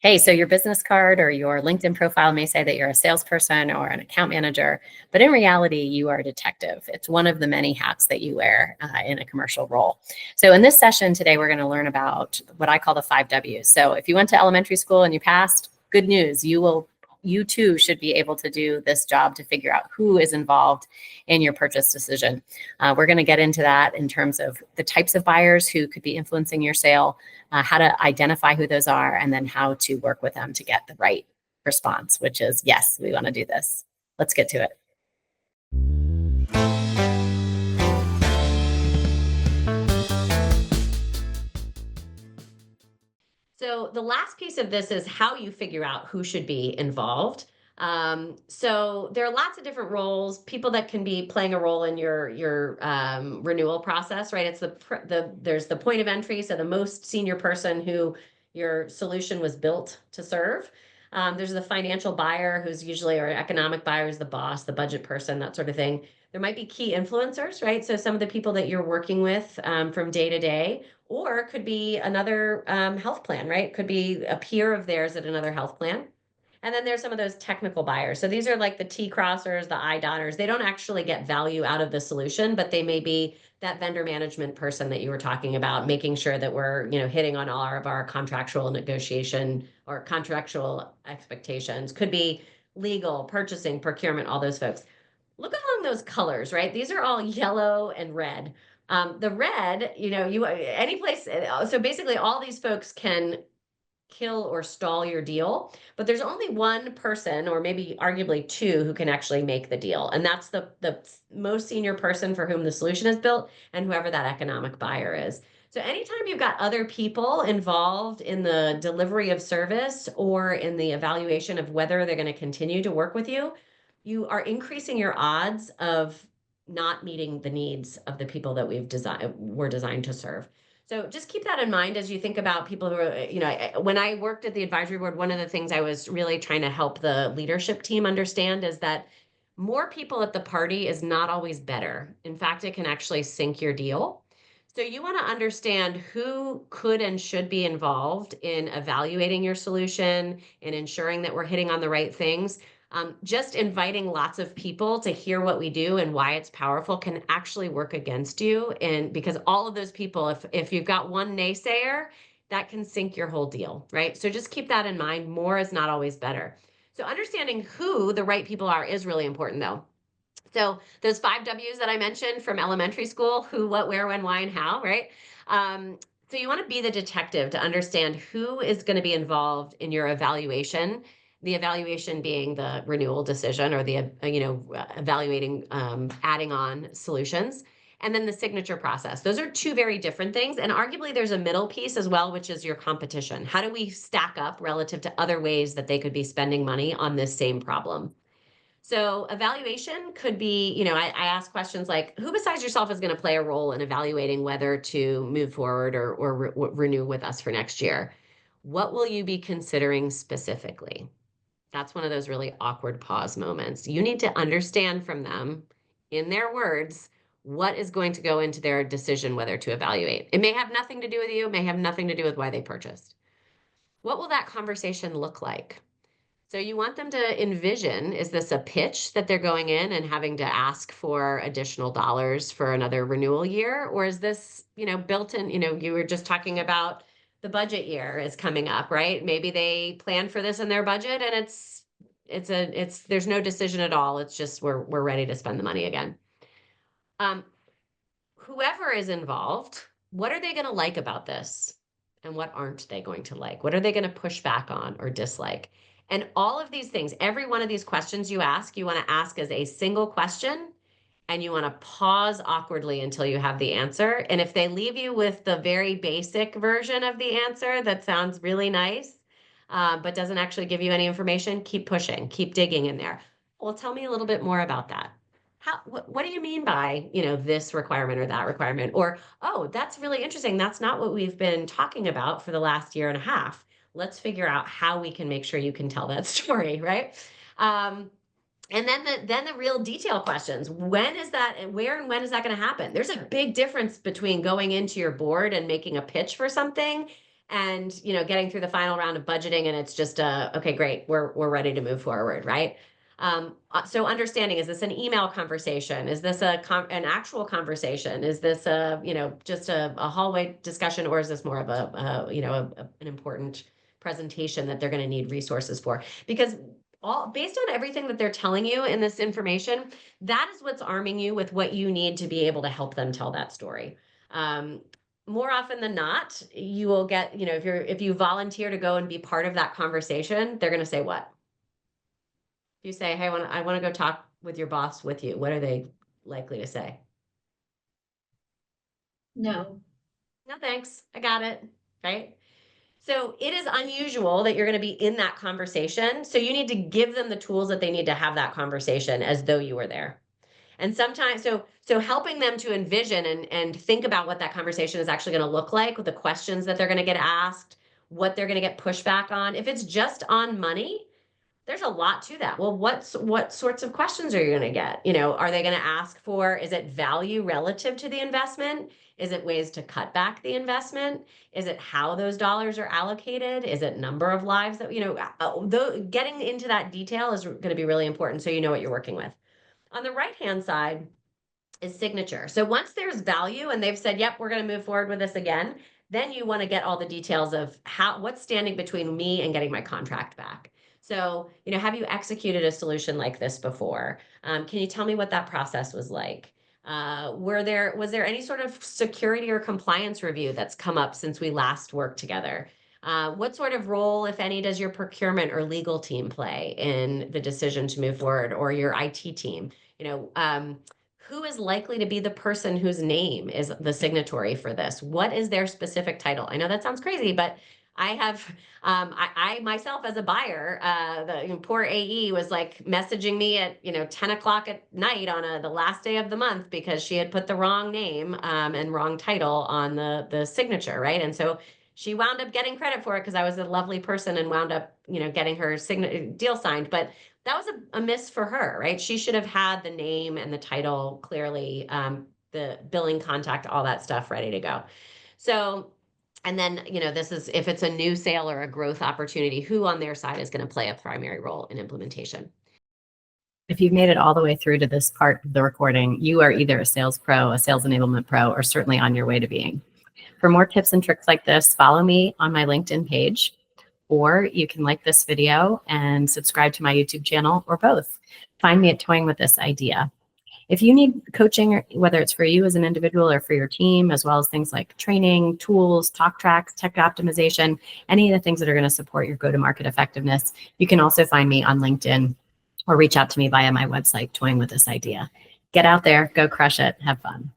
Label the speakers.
Speaker 1: Hey, so your business card or your LinkedIn profile may say that you're a salesperson or an account manager, but in reality, you are a detective. It's one of the many hats that you wear in a commercial role. So, in this session today, we're going to learn about what I call the 5 Ws. So, if you went to elementary school and you passed, good news, you too should be able to do this job to figure out who is involved in your purchase decision. We're going to get into that in terms of the types of buyers who could be influencing your sale, how to identify who those are, and then how to work with them to get the right response, which is, yes, we want to do this. Let's get to it. So the last piece of this is how you figure out who should be involved. So there are lots of different roles, people that can be playing a role in your renewal process, right? It's there's the point of entry, so the most senior person who your solution was built to serve. There's the financial buyer, who's usually, or economic buyer, is the boss, the budget person, that sort of thing. There might be key influencers, right? So some of the people that you're working with from day to day, or it could be another health plan, right? Could be a peer of theirs at another health plan. And then there's some of those technical buyers. So these are like the T crossers, the I dotters. They don't actually get value out of the solution, but they may be that vendor management person that you were talking about, making sure that we're, hitting on all of our contractual negotiation or contractual expectations. Could be legal, purchasing, procurement, all those folks. Look along those colors, right? These are all yellow and red. The red, you any place. So basically, all these folks can kill or stall your deal, but there's only one person, or maybe arguably two, who can actually make the deal, and that's the most senior person for whom the solution is built, and whoever that economic buyer is. So anytime you've got other people involved in the delivery of service or in the evaluation of whether they're going to continue to work with you, you are increasing your odds of not meeting the needs of the people that we're designed to serve. So just keep that in mind as you think about people who are, when I worked at the advisory board, one of the things I was really trying to help the leadership team understand is that more people at the party is not always better. In fact, it can actually sink your deal. So you want to understand who could and should be involved in evaluating your solution and ensuring that we're hitting on the right things. Just inviting lots of people to hear what we do and why it's powerful can actually work against you. And because all of those people, if you've got one naysayer, that can sink your whole deal, right? So just keep that in mind. More is not always better. So understanding who the right people are is really important, though. So those 5 Ws that I mentioned from elementary school: who, what, where, when, why, and how, right? So you want to be the detective to understand who is going to be involved in your evaluation. The evaluation being the renewal decision, or the evaluating, adding on solutions, and then the signature process. Those are two very different things, and arguably there's a middle piece as well, which is your competition. How do we stack up relative to other ways that they could be spending money on this same problem? So evaluation could be, I ask questions like, who besides yourself is going to play a role in evaluating whether to move forward or renew with us for next year? What will you be considering specifically? That's one of those really awkward pause moments. You need to understand from them, in their words, what is going to go into their decision whether to evaluate. It may have nothing to do with you, it may have nothing to do with why they purchased. What will that conversation look like? So you want them to envision, is this a pitch that they're going in and having to ask for additional dollars for another renewal year? Or is this, built in, you were just talking about the budget year is coming up, right? Maybe they plan for this in their budget and there's no decision at all. It's just, we're ready to spend the money again. Whoever is involved, what are they going to like about this? And what aren't they going to like? What are they going to push back on or dislike? And all of these things, every one of these questions you want to ask as a single question, and you want to pause awkwardly until you have the answer. And if they leave you with the very basic version of the answer that sounds really nice, but doesn't actually give you any information, keep pushing, keep digging in there. Well, tell me a little bit more about that. What do you mean by, this requirement or that requirement? Or, oh, that's really interesting. That's not what we've been talking about for the last year and a half. Let's figure out how we can make sure you can tell that story, right? And then the real detail questions. When is that, and where and when is that going to happen? There's a big difference between going into your board and making a pitch for something and getting through the final round of budgeting, and it's just okay, great, we're ready to move forward, right? So understanding, is this an email conversation? Is this an actual conversation? Is this just a hallway discussion, or is this more of an important presentation that they're going to need resources for? Because based on everything that they're telling you in this information, that is what's arming you with what you need to be able to help them tell that story. More often than not, you will get, if you volunteer to go and be part of that conversation, they're going to say what? If you say, hey, I want to go talk with your boss with you, what are they likely to say?
Speaker 2: No.
Speaker 1: No, thanks. I got it. Right? So it is unusual that you're going to be in that conversation. So you need to give them the tools that they need to have that conversation as though you were there. And sometimes, so helping them to envision and think about what that conversation is actually going to look like, with the questions that they're going to get asked, what they're going to get pushback on. If it's just on money, there's a lot to that. Well, what sorts of questions are you going to get? Are they going to ask for, is it value relative to the investment? Is it ways to cut back the investment? Is it how those dollars are allocated? Is it number of lives that, getting into that detail is going to be really important, so you know what you're working with. On the right-hand side is signature. So once there's value and they've said, yep, we're going to move forward with this again, then you want to get all the details of what's standing between me and getting my contract back. So, have you executed a solution like this before? Can you tell me what that process was like? Was there any sort of security or compliance review that's come up since we last worked together? What sort of role, if any, does your procurement or legal team play in the decision to move forward, or your IT team? Who is likely to be the person whose name is the signatory for this? What is their specific title? I know that sounds crazy, but I have, I myself as a buyer, the poor AE was like messaging me at 10 o'clock at night on the last day of the month because she had put the wrong name and wrong title on the signature, right? And so she wound up getting credit for it because I was a lovely person and wound up getting her deal signed. But that was a miss for her, right? She should have had the name and the title clearly, the billing contact, all that stuff ready to go. So, and then, this is if it's a new sale or a growth opportunity, who on their side is going to play a primary role in implementation?
Speaker 3: If you've made it all the way through to this part of the recording, you are either a sales pro, a sales enablement pro, or certainly on your way to being. For more tips and tricks like this, follow me on my LinkedIn page, or you can like this video and subscribe to my YouTube channel, or both. Find me at Toying with This Idea. If you need coaching, whether it's for you as an individual or for your team, as well as things like training, tools, talk tracks, tech optimization, any of the things that are going to support your go-to-market effectiveness, you can also find me on LinkedIn or reach out to me via my website, Toying with This Idea. Get out there, go crush it, have fun.